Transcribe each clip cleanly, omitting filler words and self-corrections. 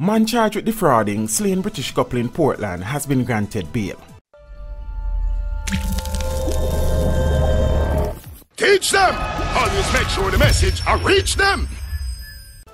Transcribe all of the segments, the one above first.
Man charged with defrauding slain British couple in Portland has been granted bail. Teach them! Always make sure the message reach them!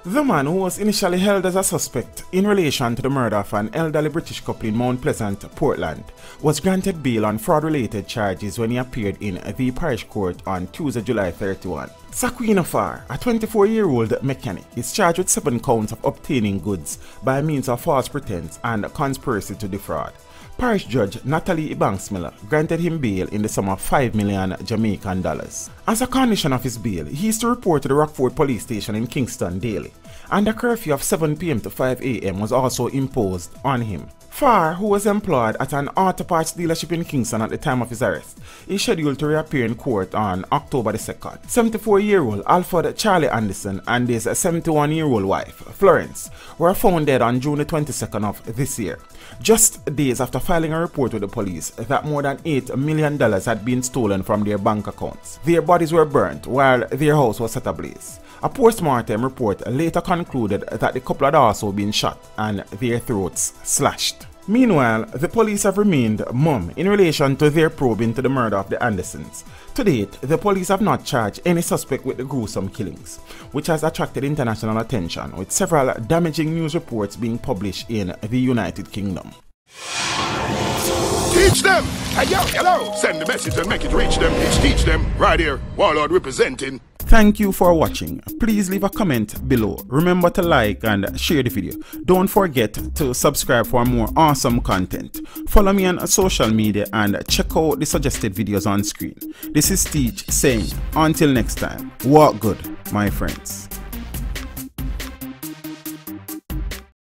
The man, who was initially held as a suspect in relation to the murder of an elderly British couple in Mount Pleasant, Portland, was granted bail on fraud-related charges when he appeared in the parish court on Tuesday, July 31. Saquino Farr, a 24-year-old mechanic, is charged with 7 counts of obtaining goods by means of false pretense and conspiracy to defraud. Parish Judge Natalie Ibanksmiller granted him bail in the sum of $5 million Jamaican dollars. As a condition of his bail, he is to report to the Rockford police station in Kingston daily, and a curfew of 7 p.m. to 5 a.m. was also imposed on him. Farr, who was employed at an auto parts dealership in Kingston at the time of his arrest, is scheduled to reappear in court on October the 2nd. 74-year-old Alfred Charlie Anderson and his 71-year-old wife, Florence, were found dead on June the 22nd of this year, just days after filing a report with the police that more than $8 million had been stolen from their bank accounts. Their bodies were burnt while their house was set ablaze. A post-mortem report later concluded that the couple had also been shot and their throats slashed. Meanwhile, the police have remained mum in relation to their probe into the murder of the Andersons. To date, the police have not charged any suspect with the gruesome killings, which has attracted international attention, with several damaging news reports being published in the United Kingdom. Teach them! Hey, yo, hello! Send the message and make it reach them. It's Teach Them, right here, Warlord representing. Thank you for watching. Please leave a comment below. Remember to like and share the video. Don't forget to subscribe for more awesome content. Follow me on social media and check out the suggested videos on screen. This is Teach saying, until next time, walk good, my friends.